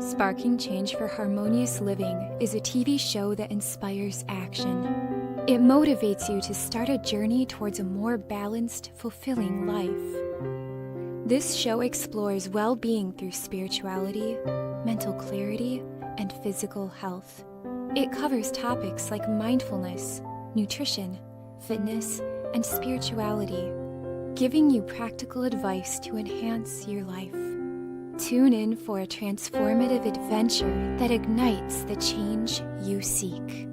Sparking Change for Harmonious Living is a TV show that inspires action. It motivates you to start a journey towards a more balanced, fulfilling life. This show explores well-being through spirituality, mental clarity, and physical health. It covers topics like mindfulness, nutrition, fitness, and spirituality, giving you practical advice to enhance your life. Tune in for a transformative adventure that ignites the change you seek.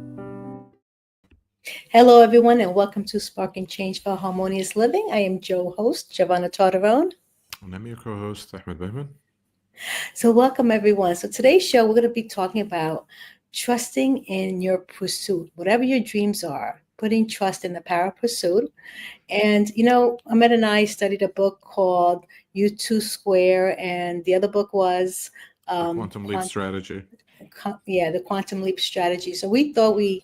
Hello, everyone, and welcome to Sparking Change for Harmonious Living. I am Joe host, Giovanna Tartarone. And I'm your co-host, Ahmed Bahman. So welcome, everyone. So today's show, we're going to be talking about trusting in your pursuit, whatever your dreams are, putting trust in the power of pursuit. And, Ahmed and I studied a book called U2 Square, and the other book was Quantum Leap Strategy. The Quantum Leap Strategy. So we thought we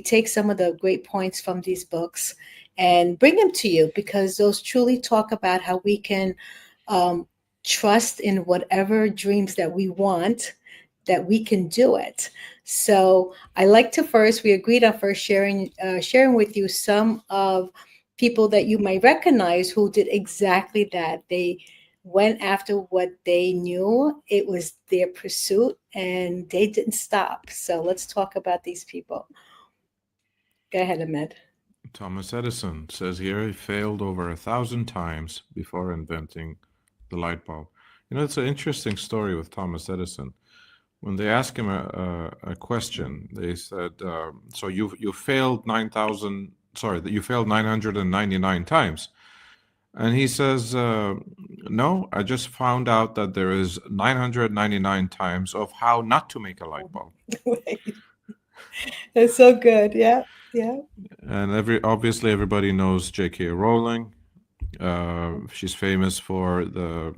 take some of the great points from these books and bring them to you, because those truly talk about how we can trust in whatever dreams that we want, that we can do it. So I like to we agreed on first sharing with you some of people that you might recognize who did exactly that. They went after what they knew. It was their pursuit, and they didn't stop. So let's talk about these people. Go ahead, Ahmed. Thomas Edison says here he failed over 1,000 times before inventing the light bulb. It's an interesting story with Thomas Edison. When they asked him a question, they said, "So you failed 9,000. Sorry, that you failed 999 times." And he says, "No, I just found out that there is 999 times of how not to make a light bulb." That's so good. Yeah. And obviously everybody knows J.K. Rowling. She's famous for the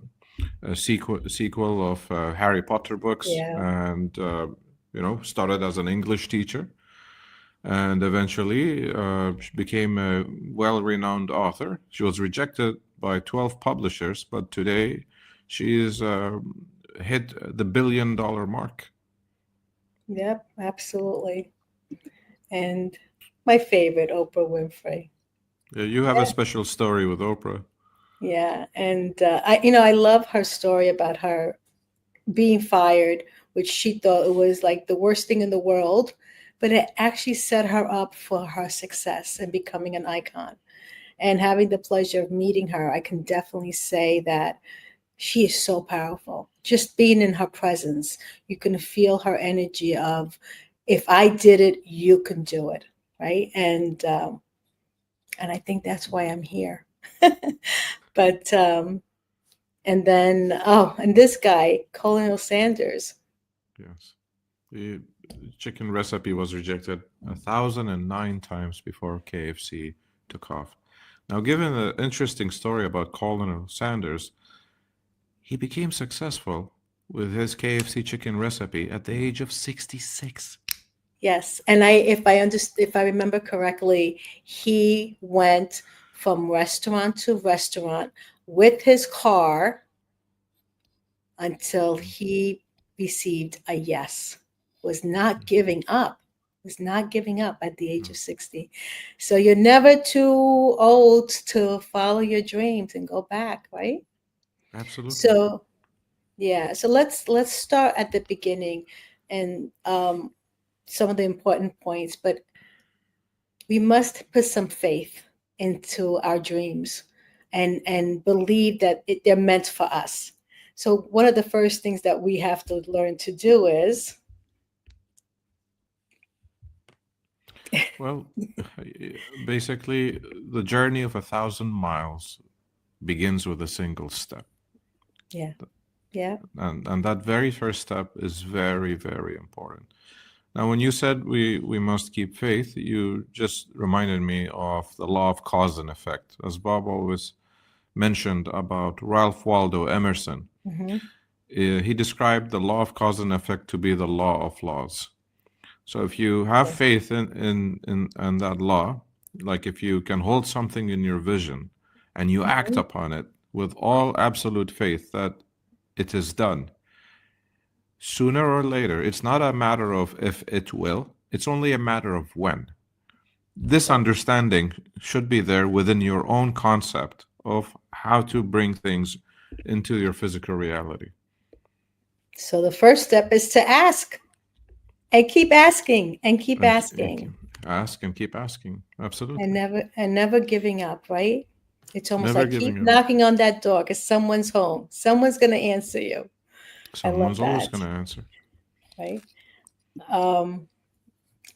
sequel of Harry Potter books, and started as an English teacher, and eventually she became a well-renowned author. She was rejected by 12 publishers, but today she's hit the $1 billion mark. Yep, absolutely. And my favorite, Oprah Winfrey. Yeah, you have a special story with Oprah. Yeah, and I love her story about her being fired, which she thought it was like the worst thing in the world, but it actually set her up for her success and becoming an icon. And having the pleasure of meeting her, I can definitely say that she is so powerful. Just being in her presence, you can feel her energy of, if I did it, you can do it, right? And I think that's why I'm here. But and then and this guy, Colonel Sanders. Yes, the chicken recipe was rejected 1,009 times before KFC took off. Now, given the interesting story about Colonel Sanders, he became successful with his KFC chicken recipe at the age of 66. Yes, and if I remember correctly, he went from restaurant to restaurant with his car until he received a yes. Was not giving up. Was not giving up at the age of 60. So you're never too old to follow your dreams and go back, right? Absolutely. So yeah, so let's start at the beginning and some of the important points, but we must put some faith into our dreams and believe that they're meant for us. So one of the first things that we have to learn to do is, well, basically, the journey of 1,000 miles begins with a single step. Yeah. And that very first step is very, very important. Now, when you said we must keep faith, you just reminded me of the law of cause and effect, as Bob always mentioned about Ralph Waldo Emerson. Mm-hmm. He described the law of cause and effect to be the law of laws. So if you have faith in that law, like if you can hold something in your vision and you act upon it with all absolute faith that it is done. Sooner or later, it's not a matter of if it will, it's only a matter of when. This understanding should be there within your own concept of how to bring things into your physical reality. So the first step is to ask and keep asking and keep asking. Ask and keep asking. Absolutely. And never giving up, right? It's almost Never like keep giving up. knocking on that door because someone's home. Someone's going to answer you. Someone's I love always that. going to answer. Right?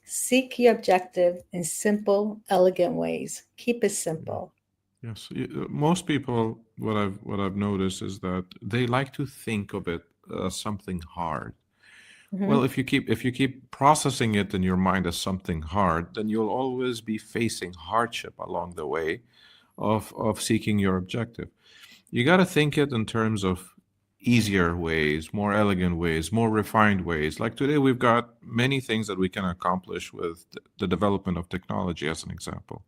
Seek your objective in simple, elegant ways. Keep it simple. Yes, most people, what I've noticed is that they like to think of it as something hard. Well, if you keep processing it in your mind as something hard, then you'll always be facing hardship along the way of seeking your objective. You got to think it in terms of easier ways, more elegant ways, more refined ways. Like today, we've got many things that we can accomplish with the development of technology, as an example.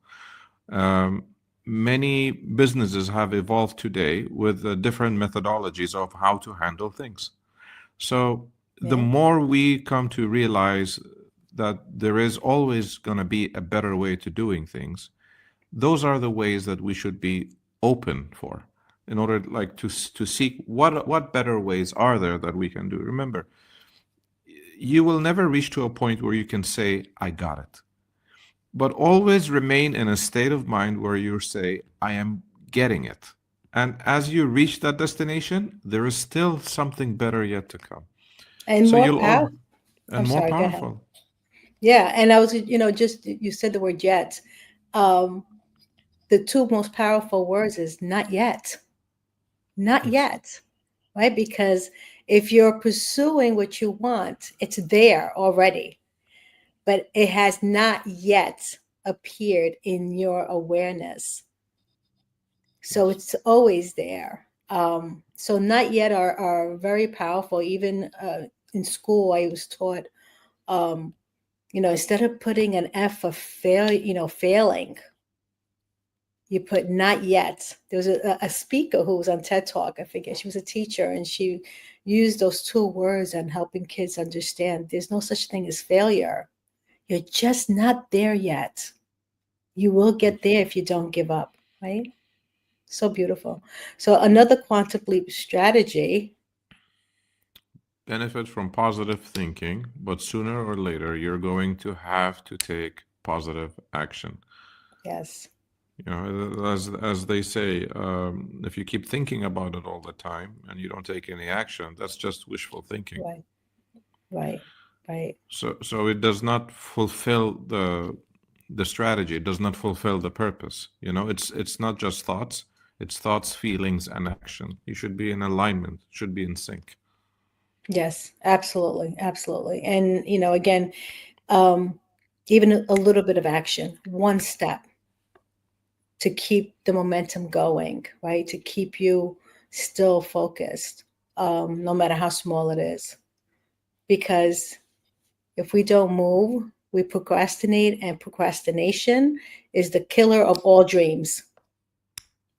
Many businesses have evolved today with different methodologies of how to handle things. So the more we come to realize that there is always going to be a better way to doing things, those are the ways that we should be open for, in order like to seek what better ways are there that we can do. Remember, you will never reach to a point where you can say, I got it. But always remain in a state of mind where you say, I am getting it. And as you reach that destination, there is still something better yet to come. And So more powerful. And more powerful. Yeah. And I was, just, you said the word yet. The two most powerful words is not yet. Not yet. Right? Because if you're pursuing what you want, it's there already. But it has not yet appeared in your awareness. So it's always there. So not yet are very powerful. Even in school, I was taught, instead of putting an F for failing, you put not yet. There was a speaker who was on TED Talk. I forget. She was a teacher, and she used those two words on helping kids understand there's no such thing as failure. You're just not there yet. You will get there if you don't give up, right? So beautiful. So another quantum leap strategy. Benefit from positive thinking, but sooner or later, you're going to have to take positive action. Yes. As they say, if you keep thinking about it all the time and you don't take any action, that's just wishful thinking. Right. So it does not fulfill the strategy. It does not fulfill the purpose. It's not just thoughts. It's thoughts, feelings, and action. You should be in alignment. Should be in sync. Yes, absolutely. And again, even a little bit of action, one step, to keep the momentum going, right? To keep you still focused, no matter how small it is. Because if we don't move, we procrastinate, and procrastination is the killer of all dreams.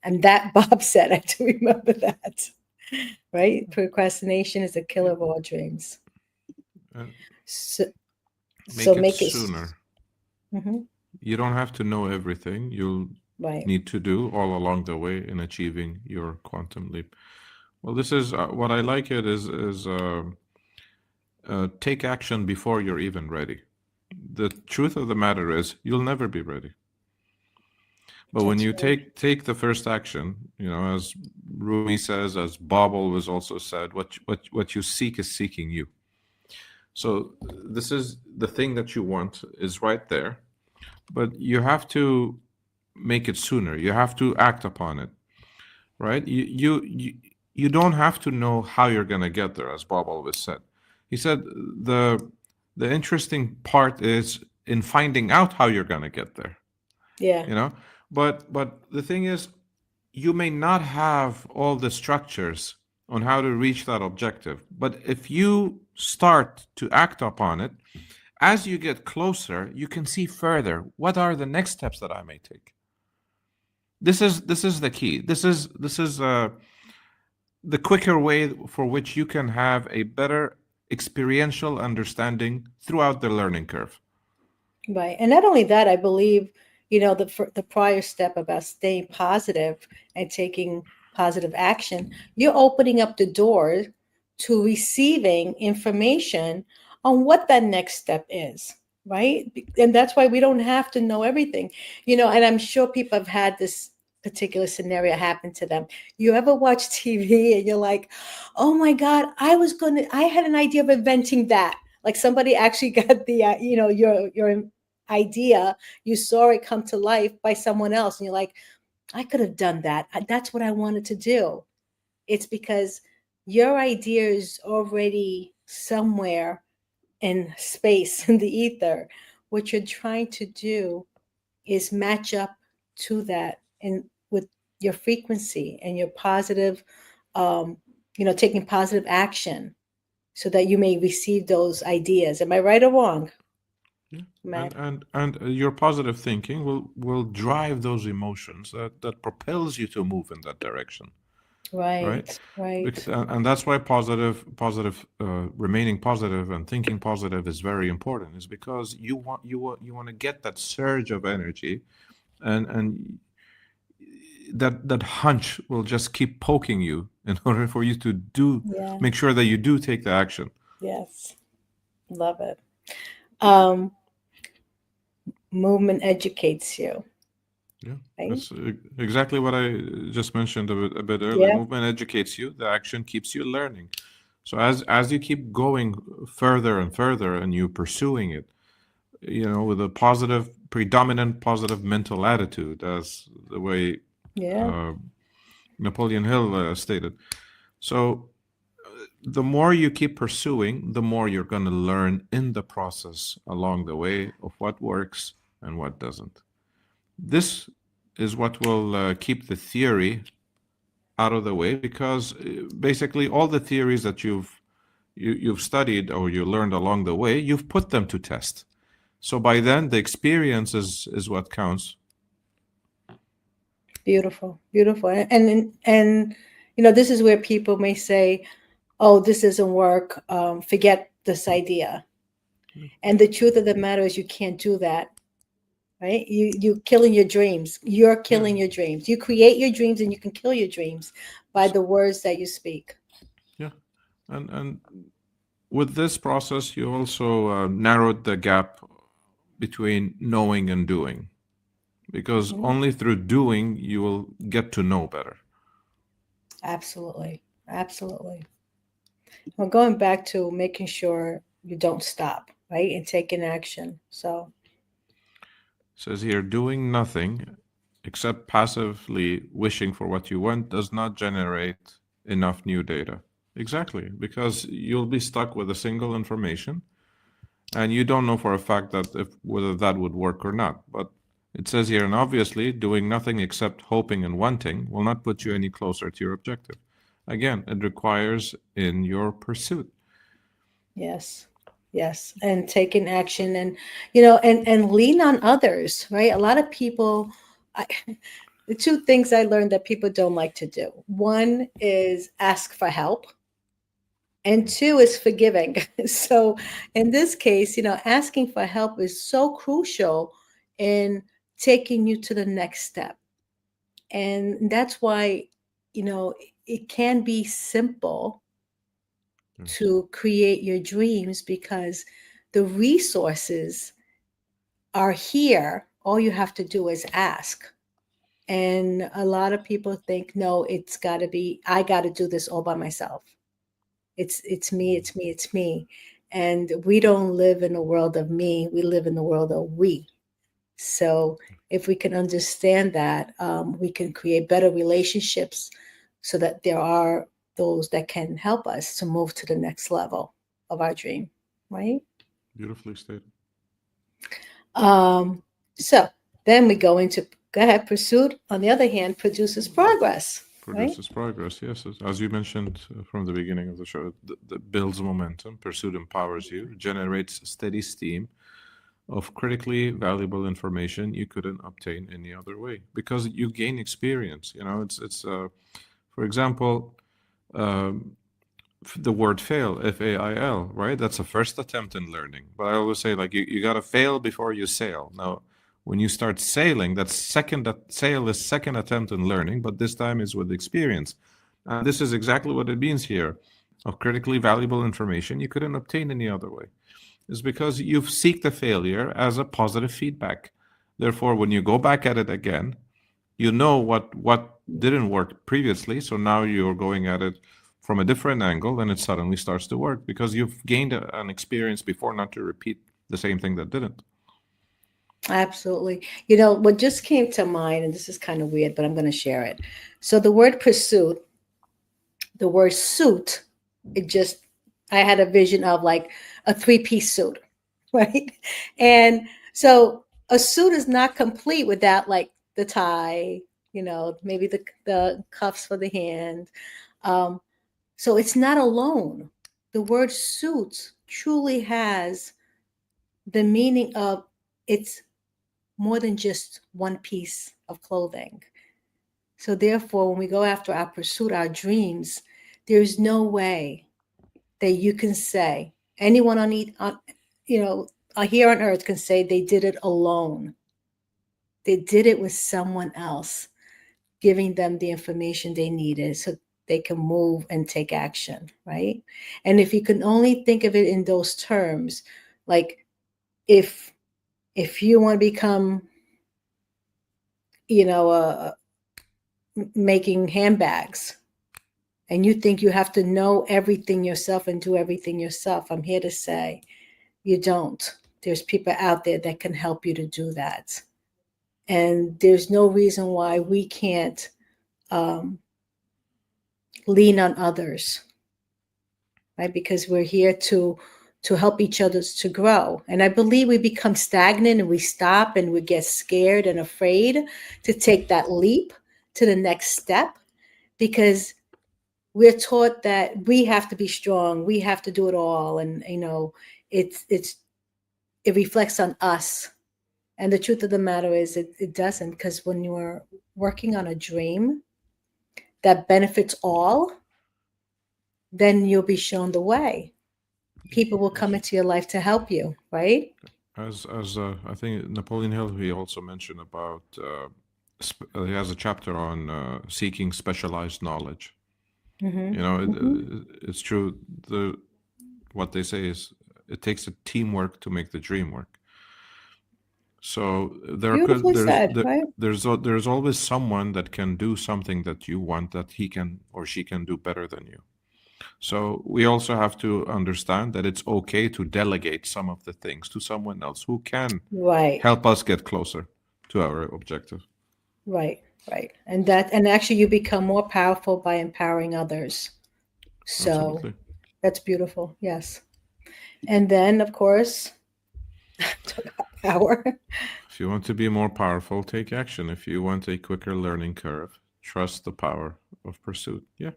And that Bob said, I do remember that, right? Procrastination is the killer of all dreams. So make it sooner. You don't have to know everything. You'll need to do all along the way in achieving your quantum leap. Well, this is what I like it is take action before you're even ready. The truth of the matter is you'll never be ready. But when you take the first action, as Rumi says, as Bob always also said, what you seek is seeking you. So this is the thing that you want is right there, but you have to make it sooner. You have to act upon it, right? You don't have to know how you're going to get there, as Bob always said. He said the interesting part is in finding out how you're going to get there. Yeah. But the thing is, you may not have all the structures on how to reach that objective. But if you start to act upon it, as you get closer, you can see further. What are the next steps that I may take? This is the key. This is the quicker way for which you can have a better experiential understanding throughout the learning curve. Right. And not only that, I believe, the prior step about staying positive and taking positive action, you're opening up the door to receiving information on what that next step is, right? And that's why we don't have to know everything, and I'm sure people have had this particular scenario happen to them. You ever watch TV and you're like, oh my God, I had an idea of inventing that. Like somebody actually got the, your idea, you saw it come to life by someone else, and you're like, I could have done that. That's what I wanted to do. It's because your idea is already somewhere in space, in the ether. What you're trying to do is match up to that, and with your frequency and your positive, taking positive action so that you may receive those ideas. Am I right or wrong? Yeah. Matt? And your positive thinking will drive those emotions that propels you to move in that direction, right? Right. And that's why remaining positive and thinking positive is very important. Is because you want to get that surge of energy, and that hunch will just keep poking you in order for you to Yeah. make sure that you do take the action. Yes. Love it. Movement educates you. Yeah, Right? that's exactly what I just mentioned a bit earlier. Yeah. Movement educates you. The action keeps you learning. So as you keep going further and further, and you pursuing it, with a predominant positive mental attitude, as the way Yeah. Napoleon Hill stated. So the more you keep pursuing, the more you're going to learn in the process along the way of what works and what doesn't. This is what will keep the theory out of the way, because basically all the theories that you've studied or you learned along the way, you've put them to test. So by then, the experience is what counts. Beautiful. And this is where people may say, oh, this doesn't work. Forget this idea. And the truth of the matter is you can't do that. Right? You're killing your dreams. You're killing your dreams. You create your dreams, and you can kill your dreams by the words that you speak. Yeah, and with this process, you also narrowed the gap between knowing and doing, because only through doing you will get to know better. Absolutely. Well, going back to making sure you don't stop, right, and taking action. So Says here, doing nothing except passively wishing for what you want does not generate enough new data. Exactly, because you'll be stuck with a single information, and you don't know for a fact whether that would work or not. But it says here, and obviously, doing nothing except hoping and wanting will not put you any closer to your objective. Again, it requires in your pursuit. yes, and taking action, and and lean on others, right? A lot of people, the two things I learned that people don't like to do. One is ask for help, and two is forgiving. So in this case, asking for help is so crucial in taking you to the next step. And that's why, it can be simple to create your dreams, because the resources are here. All you have to do is ask. And a lot of people think, no, I got to do this all by myself. It's me. And we don't live in a world of me. We live in the world of we. So if we can understand that, we can create better relationships, so that there are those that can help us to move to the next level of our dream, right? Beautifully stated. So then we go ahead, pursuit, on the other hand, produces progress. Produces progress, yes. As you mentioned from the beginning of the show, that builds momentum. Pursuit empowers you, generates steady steam of critically valuable information you couldn't obtain any other way, because you gain experience. It's for example, the word fail, fail, right? That's a first attempt in learning. But I always say, like, you got to fail before you sail. Now, when you start sailing, sail is second attempt in learning, but this time is with experience. And this is exactly what it means here. Of critically valuable information you couldn't obtain any other way. Is because you've seeked the failure as a positive feedback. Therefore, when you go back at it again, you know what didn't work previously, so now you're going at it from a different angle, and it suddenly starts to work because you've gained an experience before, not to repeat the same thing that didn't. Absolutely. You know, what just came to mind, and this is kind of weird, but I'm going to share it. So the word pursuit, the word suit, I had a vision of like a three-piece suit, right? And so a suit is not complete without like the tie, maybe the cuffs for the hand. So it's not alone. The word suit truly has the meaning of it's more than just one piece of clothing. So therefore, when we go after our pursuit, our dreams, there's no way that you can say anyone here on earth can say they did it alone. They did it with someone else, giving them the information they needed so they can move and take action, right? And if you can only think of it in those terms, like if you want to become, making handbags, and you think you have to know everything yourself and do everything yourself, I'm here to say you don't. There's people out there that can help you to do that. And there's no reason why we can't lean on others, right? Because we're here to help each other to grow. And I believe we become stagnant and we stop and we get scared and afraid to take that leap to the next step because we're taught that we have to be strong, we have to do it all, and it reflects on us. And the truth of the matter is it doesn't, because when you're working on a dream that benefits all, then you'll be shown the way. People will come into your life to help you, right? As I think Napoleon Hill, he also mentioned about he has a chapter on seeking specialized knowledge. It's true. What they say is it takes a teamwork to make the dream work. So there's always someone that can do something that you want, that he can or she can do better than you. So we also have to understand that it's okay to delegate some of the things to someone else who can help us get closer to our objective. Right. And actually you become more powerful by empowering others. So absolutely. That's beautiful. Yes. And then, of course, talk about power. If you want to be more powerful, take action. If you want a quicker learning curve, trust the power of pursuit. Yeah.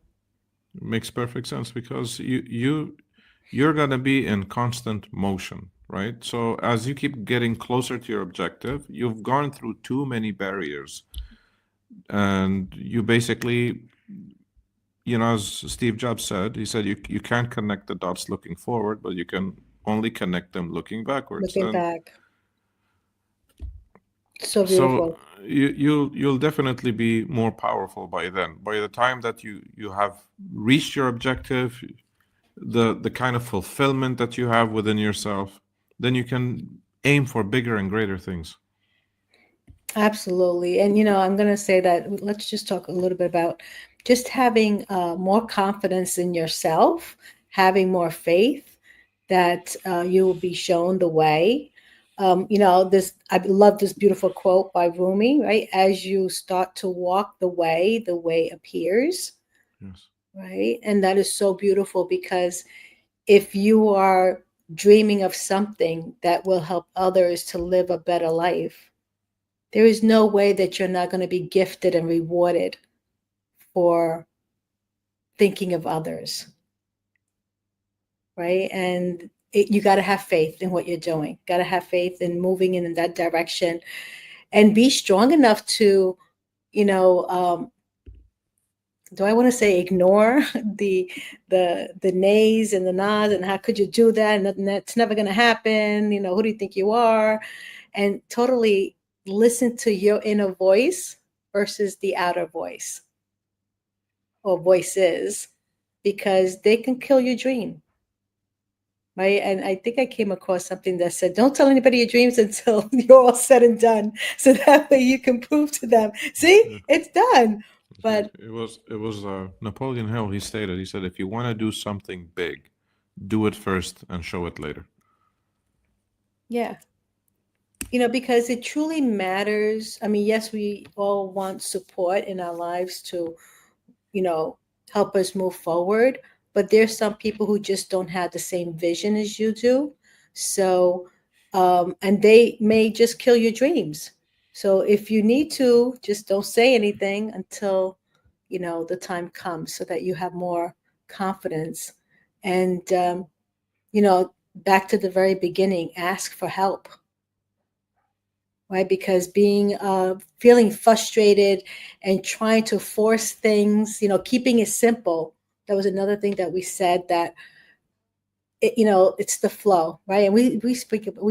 It makes perfect sense because you're going to be in constant motion, right? So as you keep getting closer to your objective, you've gone through too many barriers. And you basically, as Steve Jobs said, he said, you can't connect the dots looking forward, but you can only connect them looking backwards. Looking back. So beautiful. So you'll definitely be more powerful by then. By the time that you have reached your objective, the kind of fulfillment that you have within yourself, then you can aim for bigger and greater things. Absolutely. And, I'm going to say that let's just talk a little bit about just having more confidence in yourself, having more faith that you will be shown the way. I love this beautiful quote by Rumi, right? As you start to walk the way appears. Yes. Right. And that is so beautiful because if you are dreaming of something that will help others to live a better life, there is no way that you're not going to be gifted and rewarded for thinking of others. Right. And you got to have faith in what you're doing. Got to have faith in moving in that direction and be strong enough to, do I want to say ignore the nays and the nods and how could you do that and that's never going to happen, who do you think you are, and totally listen to your inner voice versus the outer voice or voices, because they can kill your dream, right? And I think I came across something that said, don't tell anybody your dreams until you're all said and done, so that way you can prove to them, see, it's done. But it was Napoleon Hill. He said, if you want to do something big, do it first and show it later. yeah, because it truly matters. I mean, yes, we all want support in our lives to, help us move forward, but there's some people who just don't have the same vision as you do. So, and they may just kill your dreams. So if you need to, just don't say anything until, the time comes, so that you have more confidence. And, back to the very beginning, ask for help, right? Because feeling frustrated and trying to force things, keeping it simple. That was another thing that we said, that it's the flow, right? And we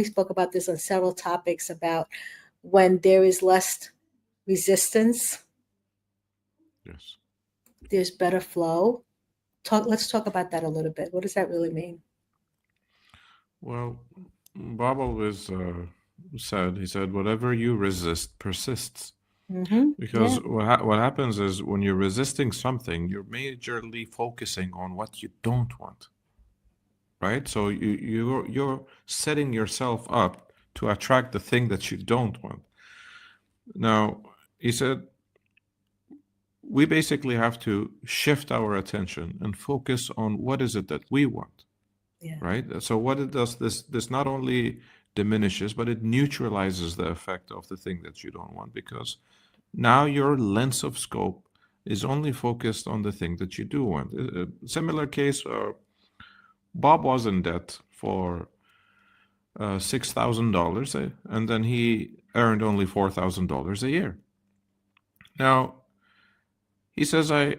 spoke about this on several topics, about when there is less resistance, Yes. there's better flow. Let's talk about that a little bit. What does that really mean? Well, Bob always he said, whatever you resist persists. Mm-hmm. Because Yeah. what happens is when you're resisting something, you're majorly focusing on what you don't want, right? So you're setting yourself up to attract the thing that you don't want. Now, he said, we basically have to shift our attention and focus on what is it that we want, Yeah. right? So what it does, this not only diminishes, but it neutralizes the effect of the thing that you don't want, because now your lens of scope is only focused on the thing that you do want. A similar case, Bob was in debt for $6,000, and then he earned only $4,000 a year. Now, he says, I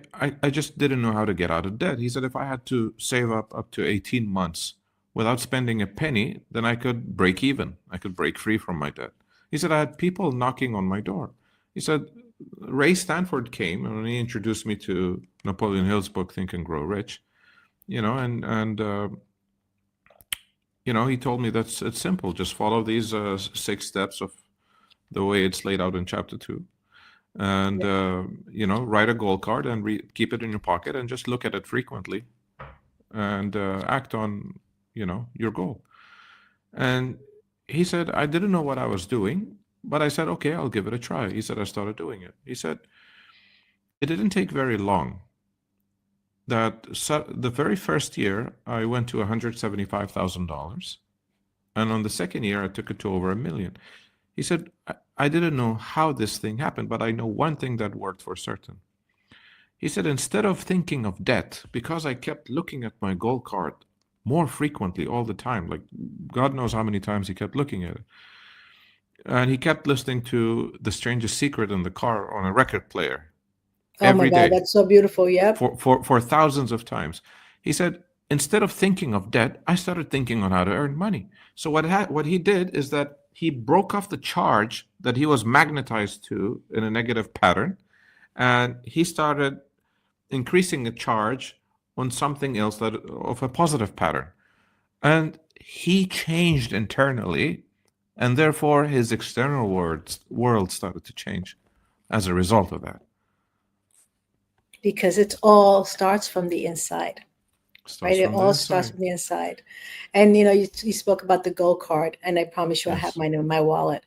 just didn't know how to get out of debt. He said, if I had to save up to 18 months without spending a penny, then I could break even. I could break free from my debt. He said, I had people knocking on my door. He said, Ray Stanford came and he introduced me to Napoleon Hill's book, Think and Grow Rich, and he told me that it's simple. Just follow these 6 steps of the way it's laid out in chapter 2. And, write a goal card and keep it in your pocket and just look at it frequently and act on, your goal. And he said, I didn't know what I was doing, but I said, okay, I'll give it a try. He said, I started doing it. He said, it didn't take very long. The very first year, I went to $175,000. And on the second year, I took it to over $1 million. He said, I didn't know how this thing happened, but I know one thing that worked for certain. He said, instead of thinking of debt, because I kept looking at my goal card more frequently all the time, like God knows how many times he kept looking at it. And he kept listening to The Strangest Secret in the car on a record player. Oh my God, that's so beautiful. Yep. For thousands of times. He said, instead of thinking of debt, I started thinking on how to earn money. So what he did is that he broke off the charge that he was magnetized to in a negative pattern, and he started increasing the charge on something else that of a positive pattern. And he changed internally, and therefore his external world started to change as a result of that. Because it all starts from the inside, right? It all starts from the inside. And, you spoke about the gold card, and I promise you, yes, I have mine in my wallet.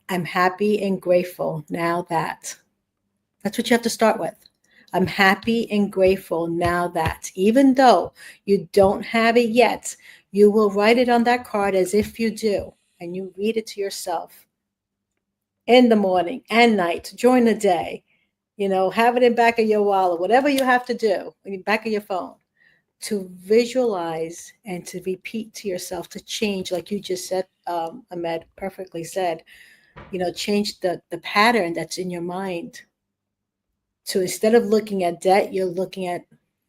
I'm happy and grateful now that's what you have to start with. I'm happy and grateful now that, even though you don't have it yet, you will write it on that card as if you do, and you read it to yourself in the morning and night, during the day. Have it in back of your wallet, whatever you have to do, in the back of your phone, to visualize and to repeat to yourself, to change, like you just said, Ahmed perfectly said, change the pattern that's in your mind to, instead of looking at debt,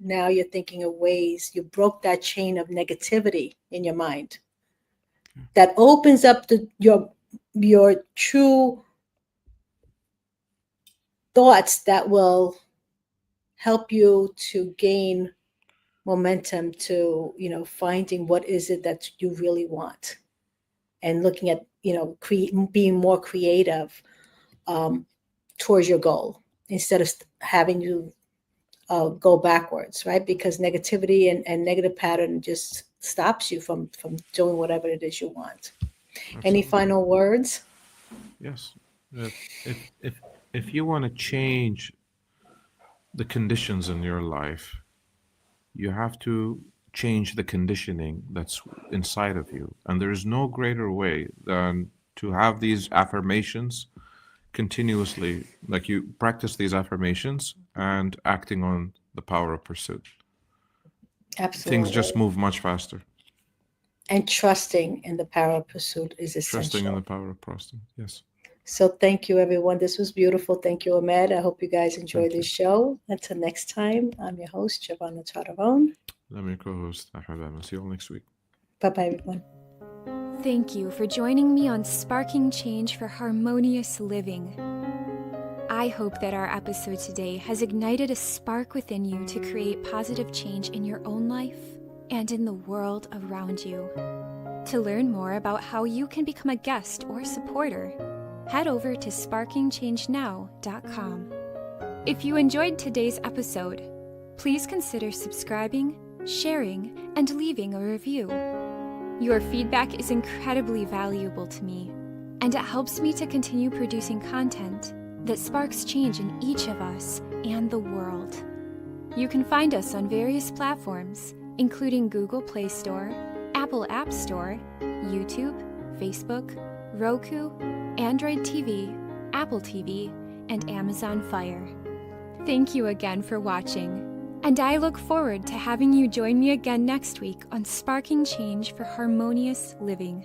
now you're thinking of ways. You broke that chain of negativity in your mind. That opens up your true thoughts that will help you to gain momentum to, finding what is it that you really want, and looking at, being more creative towards your goal, instead of having you go backwards, right? Because negativity and negative pattern just stops you from doing whatever it is you want. Absolutely. Any final words? Yes. If you want to change the conditions in your life, you have to change the conditioning that's inside of you. And there's no greater way than to have these affirmations continuously, like you practice these affirmations and acting on the power of pursuit. Absolutely. Things just move much faster. And trusting in the power of pursuit is essential. Trusting in the power of pursuit, yes. So thank you, everyone. This was beautiful. Thank you, Ahmed. I hope you guys enjoyed this show. Until next time, I'm your host, Giovanna Taravone. I'm your co-host, Ahmed. I'll see you all next week. Bye-bye, everyone. Thank you for joining me on Sparking Change for Harmonious Living. I hope that our episode today has ignited a spark within you to create positive change in your own life and in the world around you. To learn more about how you can become a guest or supporter, head over to sparkingchangenow.com. If you enjoyed today's episode, please consider subscribing, sharing, and leaving a review. Your feedback is incredibly valuable to me, and it helps me to continue producing content that sparks change in each of us and the world. You can find us on various platforms, including Google Play Store, Apple App Store, YouTube, Facebook, Roku, Android TV, Apple TV, and Amazon Fire. Thank you again for watching, and I look forward to having you join me again next week on Sparking Change for Harmonious Living.